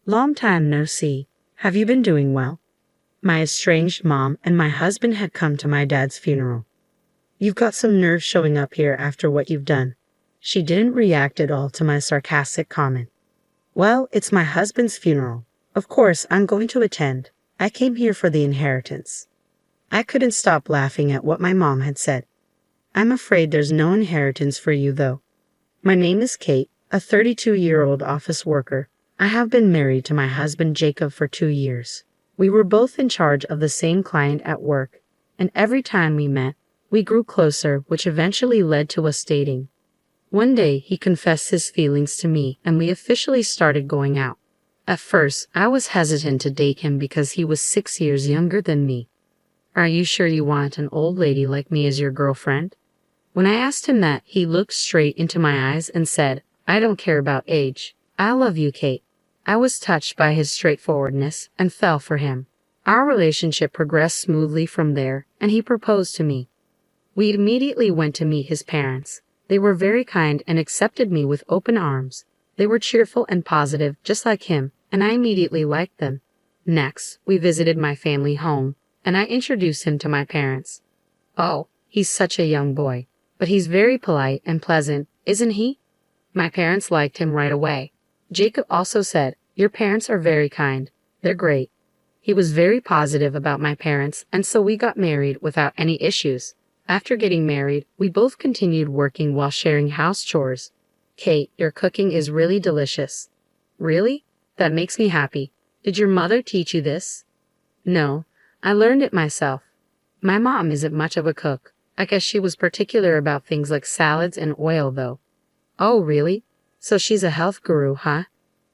Long time no see. Have you been doing well? My estranged mom and my husband had come to my dad's funeral. You've got some nerve showing up here after what you've done. She didn't react at all to my sarcastic comment. Well, it's my husband's funeral. Of course, I'm going to attend. I came here for the inheritance. I couldn't stop laughing at what my mom had said. I'm afraid there's no inheritance for you, though. My name is Kate, a 32-year-old office worker. I have been married to my husband Jacob for 2 years. We were both in charge of the same client at work, and every time we met, we grew closer, which eventually led to us dating. One day, he confessed his feelings to me, and we officially started going out. At first, I was hesitant to date him because he was 6 years younger than me. Are you sure you want an old lady like me as your girlfriend? When I asked him that, he looked straight into my eyes and said, I don't care about age. I love you, Kate. I was touched by his straightforwardness and fell for him. Our relationship progressed smoothly from there, and he proposed to me. We immediately went to meet his parents. They were very kind and accepted me with open arms. They were cheerful and positive, just like him, and I immediately liked them. Next, we visited my family home, and I introduced him to my parents. Oh, he's such a young boy, but he's very polite and pleasant, isn't he? My parents liked him right away. Jacob also said, your parents are very kind. They're great. He was very positive about my parents, and so we got married without any issues. After getting married, we both continued working while sharing house chores. Kate, your cooking is really delicious. Really? That makes me happy. Did your mother teach you this? No, I learned it myself. My mom isn't much of a cook. I guess she was particular about things like salads and oil, though. Oh, really? So she's a health guru, huh?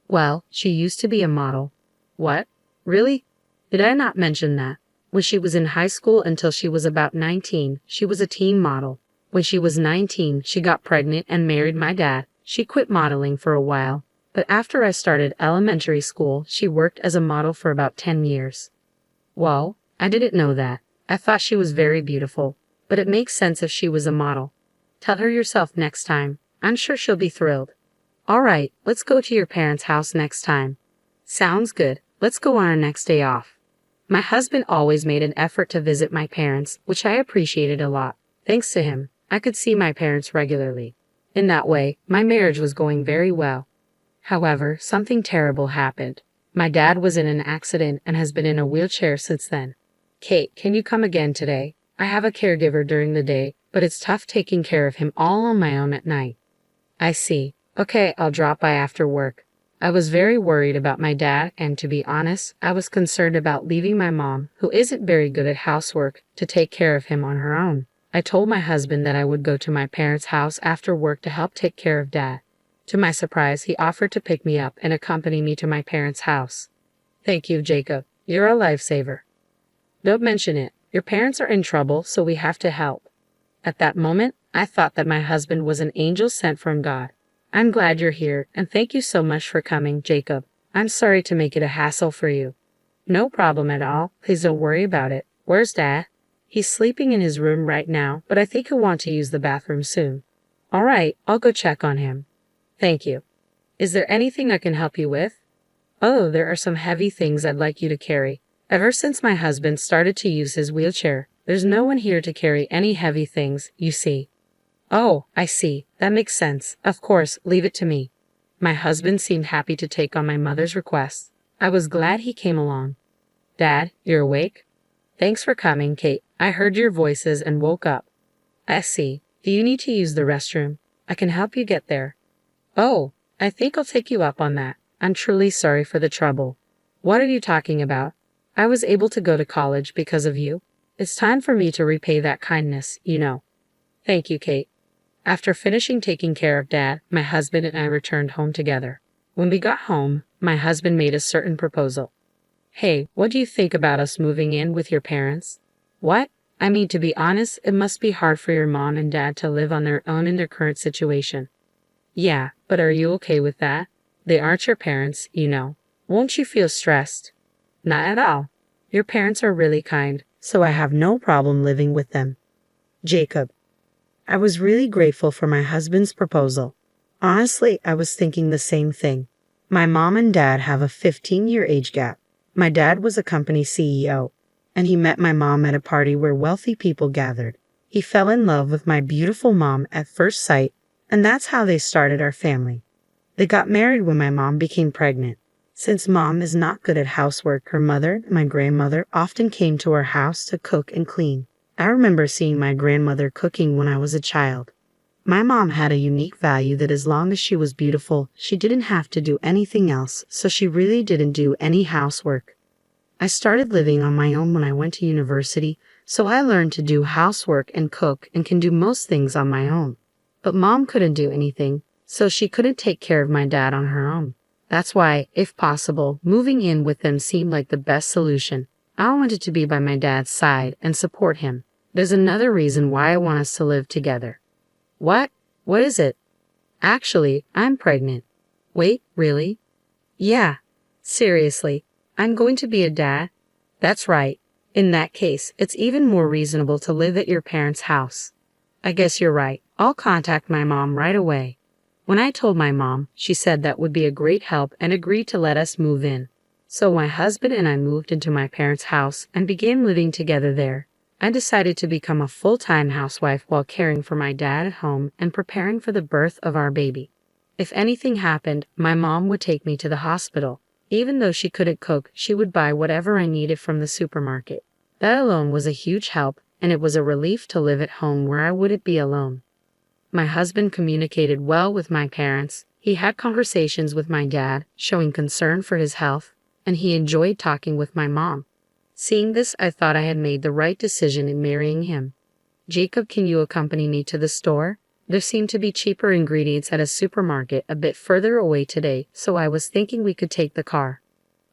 Well, she used to be a model. What? Really? Did I not mention that? When she was in high school until she was about 19, she was a teen model. When she was 19, she got pregnant and married my dad. She quit modeling for a while, but after I started elementary school, she worked as a model for about 10 years. Whoa, I didn't know that. I thought she was very beautiful, but it makes sense if she was a model. Tell her yourself next time. I'm sure she'll be thrilled. All right, let's go to your parents' house next time. Sounds good. Let's go on our next day off. My husband always made an effort to visit my parents, which I appreciated a lot. Thanks to him, I could see my parents regularly. In that way, my marriage was going very well. However, something terrible happened. My dad was in an accident and has been in a wheelchair since then. Kate, can you come again today? I have a caregiver during the day, but it's tough taking care of him all on my own at night. I see. Okay, I'll drop by after work. I was very worried about my dad, and to be honest, I was concerned about leaving my mom, who isn't very good at housework, to take care of him on her own. I told my husband that I would go to my parents' house after work to help take care of Dad. To my surprise, he offered to pick me up and accompany me to my parents' house. Thank you, Jacob. You're a lifesaver. Don't mention it. Your parents are in trouble, so we have to help. At that moment, I thought that my husband was an angel sent from God. I'm glad you're here, and thank you so much for coming, Jacob. I'm sorry to make it a hassle for you. No problem at all. Please don't worry about it. Where's Dad? He's sleeping in his room right now, but I think he'll want to use the bathroom soon. All right, I'll go check on him. Thank you. Is there anything I can help you with? Oh, there are some heavy things I'd like you to carry. Ever since my husband started to use his wheelchair, there's no one here to carry any heavy things, you see. Oh, I see. That makes sense. Of course, leave it to me. My husband seemed happy to take on my mother's request. I was glad he came along. Dad, you're awake? Thanks for coming, Kate. I heard your voices and woke up. I see. Do you need to use the restroom? I can help you get there. Oh, I think I'll take you up on that. I'm truly sorry for the trouble. What are you talking about? I was able to go to college because of you. It's time for me to repay that kindness, you know. Thank you, Kate. After finishing taking care of Dad, my husband and I returned home together. When we got home, my husband made a certain proposal. Hey, what do you think about us moving in with your parents? What? I mean, to be honest, it must be hard for your mom and dad to live on their own in their current situation. Yeah, but are you okay with that? They aren't your parents, you know. Won't you feel stressed? Not at all. Your parents are really kind, so I have no problem living with them. Jacob. I was really grateful for my husband's proposal. Honestly, I was thinking the same thing. My mom and dad have a 15-year age gap. My dad was a company CEO, and he met my mom at a party where wealthy people gathered. He fell in love with my beautiful mom at first sight, and that's how they started our family. They got married when my mom became pregnant. Since mom is not good at housework, her mother, my grandmother, often came to our house to cook and clean. I remember seeing my grandmother cooking when I was a child. My mom had a unique value that as long as she was beautiful, she didn't have to do anything else, so she really didn't do any housework. I started living on my own when I went to university, so I learned to do housework and cook and can do most things on my own. But mom couldn't do anything, so she couldn't take care of my dad on her own. That's why, if possible, moving in with them seemed like the best solution. I wanted to be by my dad's side and support him. There's another reason why I want us to live together. What? What is it? Actually, I'm pregnant. Wait, really? Yeah. Seriously, I'm going to be a dad? That's right. In that case, it's even more reasonable to live at your parents' house. I guess you're right. I'll contact my mom right away. When I told my mom, she said that would be a great help and agreed to let us move in. So my husband and I moved into my parents' house and began living together there. I decided to become a full-time housewife while caring for my dad at home and preparing for the birth of our baby. If anything happened, my mom would take me to the hospital. Even though she couldn't cook, she would buy whatever I needed from the supermarket. That alone was a huge help, and it was a relief to live at home where I wouldn't be alone. My husband communicated well with my parents. He had conversations with my dad, showing concern for his health, and he enjoyed talking with my mom. Seeing this, I thought I had made the right decision in marrying him. Jacob, can you accompany me to the store? There seemed to be cheaper ingredients at a supermarket a bit further away today, so I was thinking we could take the car.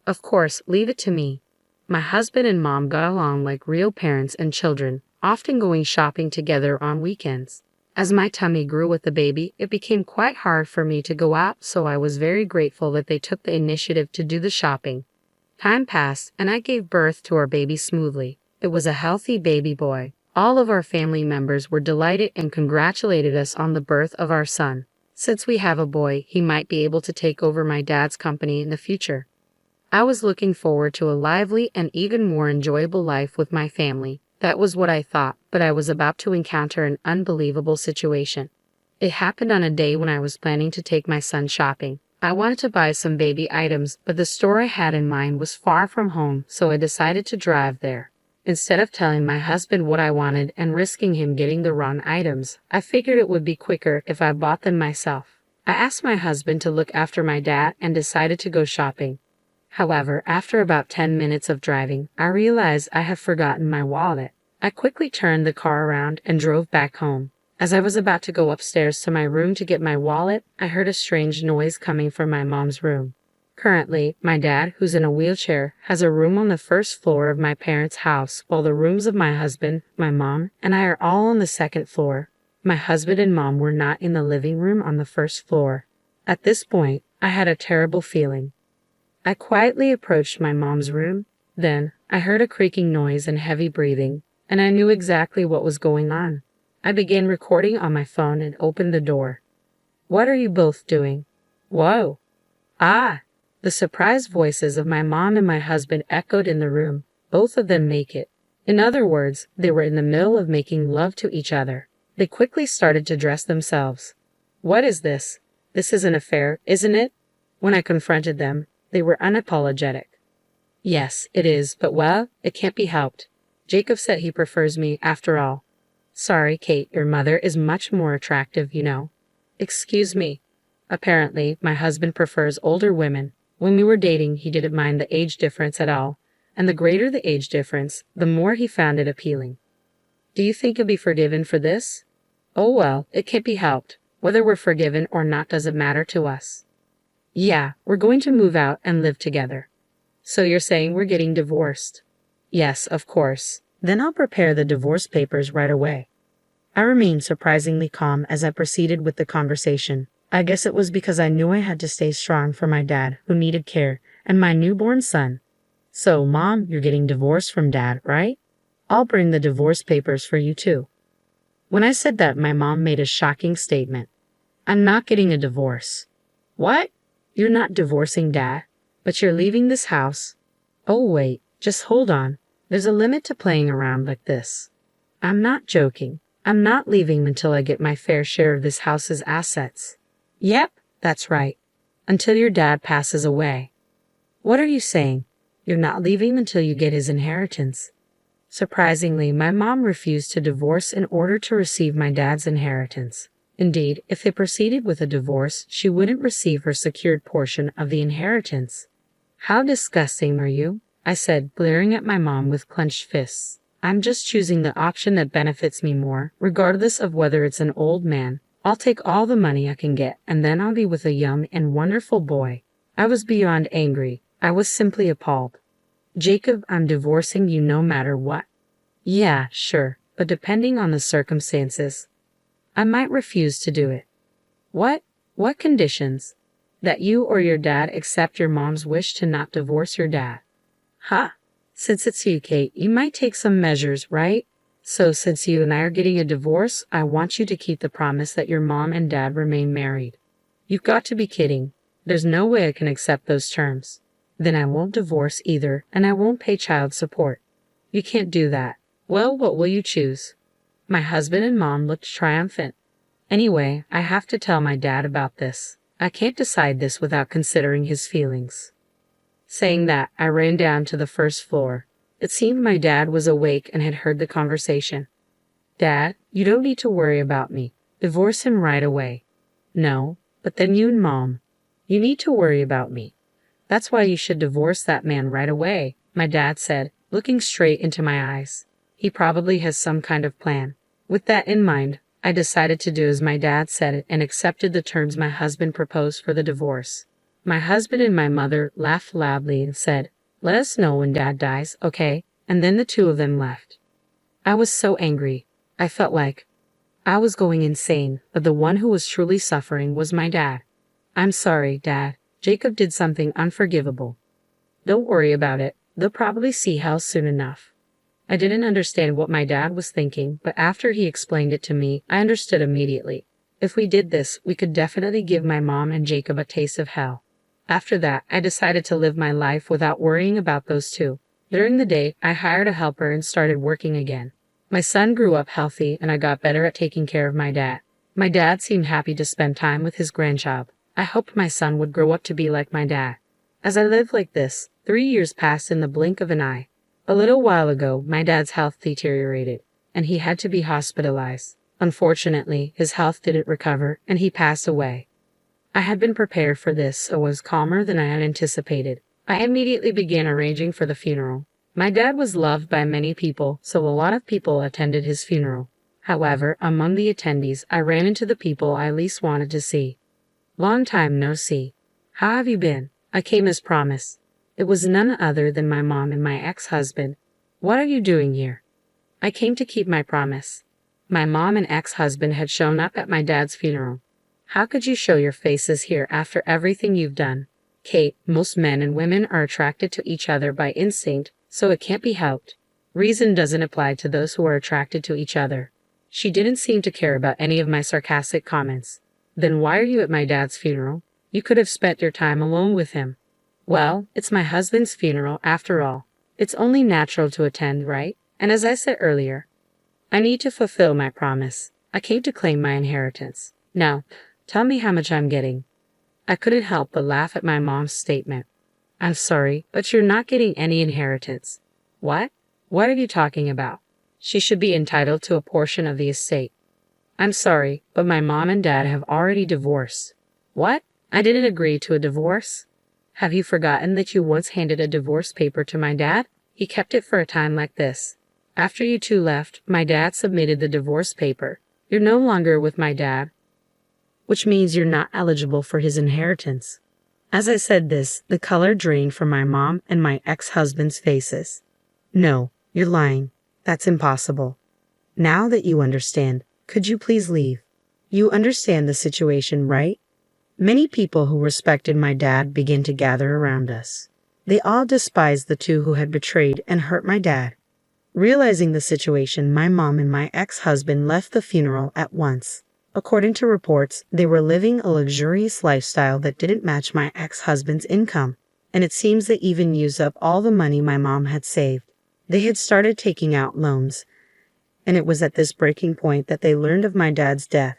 Of course, leave it to me. My husband and mom got along like real parents and children, often going shopping together on weekends. As my tummy grew with the baby, it became quite hard for me to go out, so I was very grateful that they took the initiative to do the shopping. Time passed, and I gave birth to our baby smoothly. It was a healthy baby boy. All of our family members were delighted and congratulated us on the birth of our son. Since we have a boy, he might be able to take over my dad's company in the future. I was looking forward to a lively and even more enjoyable life with my family. That was what I thought, but I was about to encounter an unbelievable situation. It happened on a day when I was planning to take my son shopping. I wanted to buy some baby items, but the store I had in mind was far from home, so I decided to drive there. Instead of telling my husband what I wanted and risking him getting the wrong items, I figured it would be quicker if I bought them myself. I asked my husband to look after my dad and decided to go shopping. However, after about 10 minutes of driving, I realized I had forgotten my wallet. I quickly turned the car around and drove back home. As I was about to go upstairs to my room to get my wallet, I heard a strange noise coming from my mom's room. Currently, my dad, who's in a wheelchair, has a room on the first floor of my parents' house, while the rooms of my husband, my mom, and I are all on the second floor. My husband and mom were not in the living room on the first floor. At this point, I had a terrible feeling. I quietly approached my mom's room. Then, I heard a creaking noise and heavy breathing, and I knew exactly what was going on. I began recording on my phone and opened the door. "What are you both doing?" "Whoa." "Ah!" The surprised voices of my mom and my husband echoed in the room, both of them naked. In other words, they were in the middle of making love to each other. They quickly started to dress themselves. "What is this? This is an affair, isn't it?" When I confronted them, they were unapologetic. "Yes, it is, but well, it can't be helped. Jacob said he prefers me after all." "Sorry, Kate, your mother is much more attractive, you know." "Excuse me." Apparently, my husband prefers older women. When we were dating, he didn't mind the age difference at all, and the greater the age difference, the more he found it appealing. "Do you think you'll be forgiven for this?" "Oh well, it can't be helped. Whether we're forgiven or not doesn't matter to us." "Yeah, we're going to move out and live together." "So you're saying we're getting divorced?" "Yes, of course." "Then I'll prepare the divorce papers right away." I remained surprisingly calm as I proceeded with the conversation. I guess it was because I knew I had to stay strong for my dad, who needed care, and my newborn son. "So, Mom, you're getting divorced from Dad, right? I'll bring the divorce papers for you too." When I said that, my mom made a shocking statement. "I'm not getting a divorce." "What? You're not divorcing Dad, but you're leaving this house. Oh wait, just hold on. There's a limit to playing around like this. I'm not joking. I'm not leaving until I get my fair share of this house's assets. Yep, that's right. Until your dad passes away. What are you saying? You're not leaving until you get his inheritance. Surprisingly, my mom refused to divorce in order to receive my dad's inheritance. Indeed, if they proceeded with a divorce, she wouldn't receive her secured portion of the inheritance. How disgusting are you? I said, glaring at my mom with clenched fists. I'm just choosing the option that benefits me more, regardless of whether it's an old man. I'll take all the money I can get, and then I'll be with a young and wonderful boy. I was beyond angry. I was simply appalled. Jacob, I'm divorcing you no matter what. Yeah, sure, but depending on the circumstances, I might refuse to do it. What? What conditions? That you or your dad accept your mom's wish to not divorce your dad. Huh? Since it's you, Kate, you might take some measures, right? So since you and I are getting a divorce, I want you to keep the promise that your mom and dad remain married. You've got to be kidding. There's no way I can accept those terms. Then I won't divorce either, and I won't pay child support. You can't do that. Well, what will you choose? My husband and mom looked triumphant. Anyway, I have to tell my dad about this. I can't decide this without considering his feelings. Saying that, I ran down to the first floor. It seemed my dad was awake and had heard the conversation. Dad, you don't need to worry about me. Divorce him right away. No, but then you and Mom. You need to worry about me. That's why you should divorce that man right away, my dad said, looking straight into my eyes. He probably has some kind of plan. With that in mind, I decided to do as my dad said and accepted the terms my husband proposed for the divorce. My husband and my mother laughed loudly and said, "Let us know when Dad dies, okay?" And then the two of them left. I was so angry. I felt like I was going insane, but the one who was truly suffering was my dad. I'm sorry, Dad. Jacob did something unforgivable. Don't worry about it. They'll probably see hell soon enough. I didn't understand what my dad was thinking, but after he explained it to me, I understood immediately. If we did this, we could definitely give my mom and Jacob a taste of hell. After that, I decided to live my life without worrying about those two. During the day, I hired a helper and started working again. My son grew up healthy, and I got better at taking care of my dad. My dad seemed happy to spend time with his grandchild. I hoped my son would grow up to be like my dad. As I lived like this, 3 years passed in the blink of an eye. A little while ago, my dad's health deteriorated, and he had to be hospitalized. Unfortunately, his health didn't recover, and he passed away. I had been prepared for this, so was calmer than I had anticipated. I immediately began arranging for the funeral. My dad was loved by many people, so a lot of people attended his funeral. However, among the attendees, I ran into the people I least wanted to see. Long time no see. How have you been? I came as promised. It was none other than my mom and my ex-husband. What are you doing here? I came to keep my promise. My mom and ex-husband had shown up at my dad's funeral. How could you show your faces here after everything you've done? Kate, most men and women are attracted to each other by instinct, so it can't be helped. Reason doesn't apply to those who are attracted to each other. She didn't seem to care about any of my sarcastic comments. Then why are you at my dad's funeral? You could have spent your time alone with him. Well, it's my husband's funeral after all. It's only natural to attend, right? And as I said earlier, I need to fulfill my promise. I came to claim my inheritance. Now, tell me how much I'm getting. I couldn't help but laugh at my mom's statement. I'm sorry, but you're not getting any inheritance. What? What are you talking about? She should be entitled to a portion of the estate. I'm sorry, but my mom and dad have already divorced. What? I didn't agree to a divorce? Have you forgotten that you once handed a divorce paper to my dad? He kept it for a time like this. After you two left, my dad submitted the divorce paper. You're no longer with my dad, which means you're not eligible for his inheritance. As I said this, the color drained from my mom and my ex-husband's faces. No, you're lying. That's impossible. Now that you understand, could you please leave? You understand the situation, right? Many people who respected my dad began to gather around us. They all despised the two who had betrayed and hurt my dad. Realizing the situation, my mom and my ex-husband left the funeral at once. According to reports, they were living a luxurious lifestyle that didn't match my ex-husband's income, and it seems they even used up all the money my mom had saved. They had started taking out loans, and it was at this breaking point that they learned of my dad's death.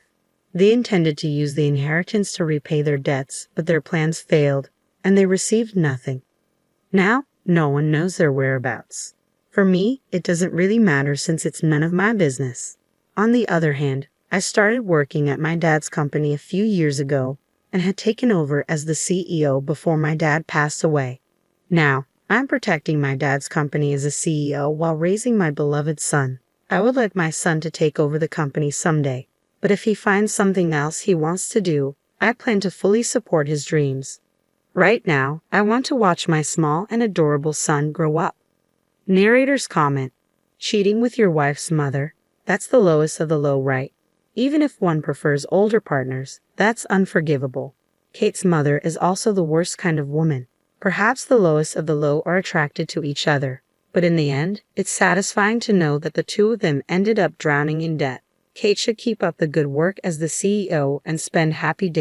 They intended to use the inheritance to repay their debts, but their plans failed, and they received nothing. Now, no one knows their whereabouts. For me, it doesn't really matter since it's none of my business. On the other hand, I started working at my dad's company a few years ago and had taken over as the CEO before my dad passed away. Now, I'm protecting my dad's company as a CEO while raising my beloved son. I would like my son to take over the company someday, but if he finds something else he wants to do, I plan to fully support his dreams. Right now, I want to watch my small and adorable son grow up. Narrator's comment: cheating with your wife's mother, that's the lowest of the low, right? Even if one prefers older partners, that's unforgivable. Kate's mother is also the worst kind of woman. Perhaps the lowest of the low are attracted to each other, but in the end, it's satisfying to know that the two of them ended up drowning in debt. Kate should keep up the good work as the CEO and spend happy days